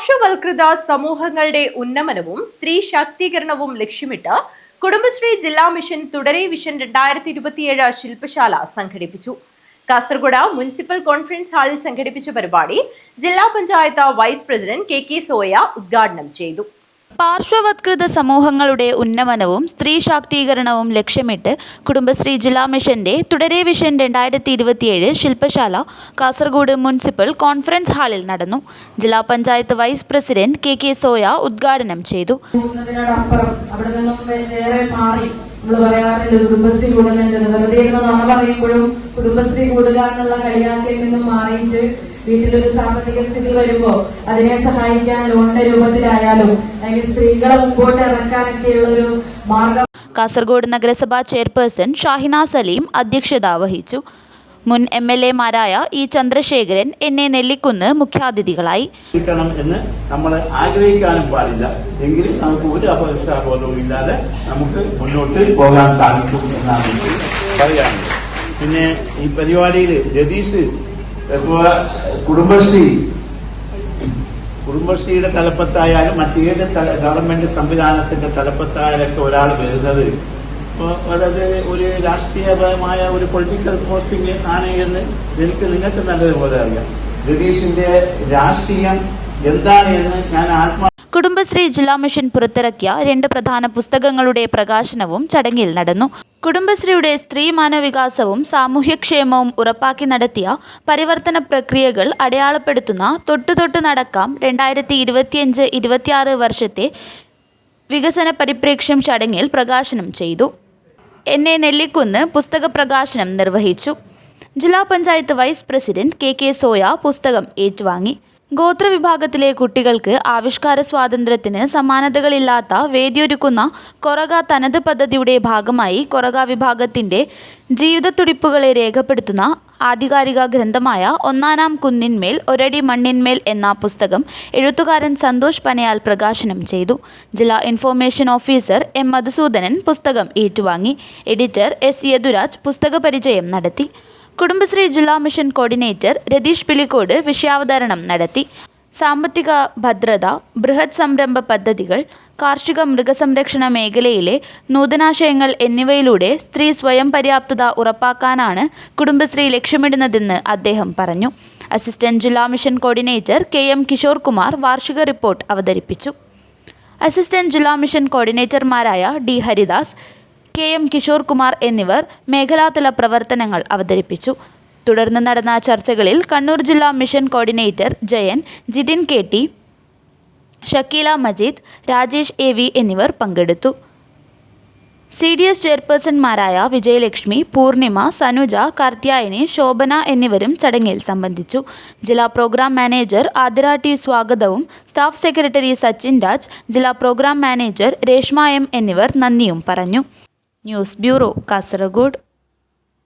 പാർശ്വവൽകൃത സമൂഹങ്ങളുടെ ഉന്നമനവും സ്ത്രീ ശാക്തീകരണവും ലക്ഷ്യമിട്ട് കുടുംബശ്രീ ജില്ലാ മിഷൻ തുടരെ വിഷൻ 2027 ശില്പശാല സംഘടിപ്പിച്ചു. കാസർഗോഡ് മുനിസിപ്പൽ കോൺഫറൻസ് ഹാളിൽ സംഘടിപ്പിച്ച പരിപാടി ജില്ലാ പഞ്ചായത്ത് വൈസ് പ്രസിഡന്റ് കെ സോയ ഉദ്ഘാടനം ചെയ്തു. പാർശ്വവത്കൃത സമൂഹങ്ങളുടെ ഉന്നമനവും സ്ത്രീ ശാക്തീകരണവും ലക്ഷ്യമിട്ട് കുടുംബശ്രീ ജില്ലാ മിഷന്റെ തുടരെ വിഷൻ 2027 ശില്പശാല കാസർഗോഡ് മുനിസിപ്പൽ കോൺഫറൻസ് ഹാളിൽ നടന്നു. ജില്ലാ പഞ്ചായത്ത് വൈസ് പ്രസിഡന്റ് കെ സോയ ഉദ്ഘാടനം ചെയ്തു. കുടുംബശ്രീ കൂടുന്നുണ്ട് വെറുതെ പറയുമ്പോഴും കുടുംബശ്രീ കൂടുക എന്നുള്ള കളിയാക്കിൽ നിന്നും മാറിയിട്ട് വീട്ടിലൊരു സാമ്പത്തിക സ്ഥിതി വരുമ്പോ അതിനെ സഹായിക്കാൻ ലോണിന്റെ രൂപത്തിലായാലും അല്ലെങ്കിൽ സ്ത്രീകളെ മുമ്പോട്ട് ഇറക്കാനൊക്കെയുള്ള ഒരു മാർഗം. കാസർഗോഡ് നഗരസഭാ ചെയർപേഴ്സൺ ഷാഹിന സലീം അധ്യക്ഷത വഹിച്ചു. മുൻ MLA-മാരായ ഇ ചന്ദ്രശേഖരൻ, എന്നെ നെല്ലിക്കുന്ന് മുഖ്യാതിഥികളായി. എന്ന് നമ്മൾ ആഗ്രഹിക്കാനും പാടില്ല, എങ്കിലും നമുക്ക് ഒരു അപകർഷബോധവും ഇല്ലാതെ നമുക്ക് മുന്നോട്ട് പോകാൻ സാധിക്കും എന്നാണ് പറയാനുള്ളത്. പിന്നെ ഈ പരിപാടിയിൽ രതീഷ് കുടുംബശ്രീയുടെ തലപ്പത്തായാലും മറ്റേത് ഗവൺമെന്റ് സംവിധാനത്തിന്റെ തലപ്പത്തായാലൊക്കെ ഒരാൾ വരുന്നത് അതായത് ഒരു രാഷ്ട്രീയപരമായ ഒരു പൊളിറ്റിക്കൽ പോസ്റ്റിംഗ് ആണ് എന്ന് നിങ്ങൾക്ക് നല്ലതുപോലെ അറിയാം. രതീഷിന്റെ രാഷ്ട്രീയം എന്താണ് എന്ന് ഞാൻ കുടുംബശ്രീ ജില്ലാ മിഷൻ പുറത്തിറക്കിയ 2 പ്രധാന പുസ്തകങ്ങളുടെ പ്രകാശനവും ചടങ്ങിൽ നടന്നു. കുടുംബശ്രീയുടെ സ്ത്രീ മാനവികാസവും സാമൂഹ്യക്ഷേമവും ഉറപ്പാക്കി നടത്തിയ പരിവർത്തന പ്രക്രിയകൾ അടയാളപ്പെടുത്തുന്ന തൊട്ടു നടക്കാം 2025-26 വർഷത്തെ വികസന പരിപ്രേക്ഷ്യം ചടങ്ങിൽ പ്രകാശനം ചെയ്തു. എന്നെ നെല്ലിക്കുന്ന് പുസ്തക പ്രകാശനം നിർവഹിച്ചു. ജില്ലാ പഞ്ചായത്ത് വൈസ് പ്രസിഡന്റ് കെ സോയ പുസ്തകം ഏറ്റുവാങ്ങി. ഗോത്രവിഭാഗത്തിലെ കുട്ടികൾക്ക് ആവിഷ്കാര സ്വാതന്ത്ര്യത്തിന് സമാനതകളില്ലാത്ത വേദിയൊരുക്കുന്ന കൊറഗ തനത് പദ്ധതിയുടെ ഭാഗമായി കൊറഗ വിഭാഗത്തിൻ്റെ ജീവിതത്തുടിപ്പുകളെ രേഖപ്പെടുത്തുന്ന ആധികാരിക ഗ്രന്ഥമായ ഒന്നാനാം കുന്നിന്മേൽ ഒരടി മണ്ണിന്മേൽ എന്ന പുസ്തകം എഴുത്തുകാരൻ സന്തോഷ് പനയാൽ പ്രകാശനം ചെയ്തു. ജില്ലാ ഇൻഫോർമേഷൻ ഓഫീസർ M മധുസൂദനൻ പുസ്തകം ഏറ്റുവാങ്ങി. എഡിറ്റർ S യദുരാജ് പുസ്തക പരിചയം നടത്തി. കുടുംബശ്രീ ജില്ലാ മിഷൻ കോർഡിനേറ്റർ രതീഷ് പിലിക്കോട് വിഷയാവതരണം നടത്തി. സാമ്പത്തിക ഭദ്രത, ബൃഹത് സംരംഭ പദ്ധതികൾ, കാർഷിക മൃഗസംരക്ഷണ മേഖലയിലെ നൂതനാശയങ്ങൾ എന്നിവയിലൂടെ സ്ത്രീ സ്വയം പര്യാപ്തത ഉറപ്പാക്കാനാണ് കുടുംബശ്രീ ലക്ഷ്യമിടുന്നതെന്ന് അദ്ദേഹം പറഞ്ഞു. അസിസ്റ്റന്റ് ജില്ലാ mission coordinator KM Kishore Kumar വാർഷിക റിപ്പോർട്ട് അവതരിപ്പിച്ചു. അസിസ്റ്റന്റ് ജില്ലാ മിഷൻ കോർഡിനേറ്റർമാരായ D ഹരിദാസ്, KM കിഷോർ കുമാർ എന്നിവർ മേഖലാതല പ്രവർത്തനങ്ങൾ അവതരിപ്പിച്ചു. തുടർന്ന് നടന്ന ചർച്ചകളിൽ കണ്ണൂർ ജില്ലാ mission coordinator Jayan, Jithin KT, Shakeela Majeed, Rajesh AV എന്നിവർ പങ്കെടുത്തു. CDS ചെയർപേഴ്സൺമാരായ വിജയലക്ഷ്മി, പൂർണിമ, സനുജ, കാർത്യായനി, ശോഭന എന്നിവരും ചടങ്ങിൽ സംബന്ധിച്ചു. ജില്ലാ പ്രോഗ്രാം മാനേജർ ആതിര T സ്വാഗതവും സ്റ്റാഫ് സെക്രട്ടറി സച്ചിൻ രാജ്, ജില്ലാ പ്രോഗ്രാം മാനേജർ രേഷ്മ M എന്നിവർ നന്ദിയും പറഞ്ഞു. News bureau, Kasaragod.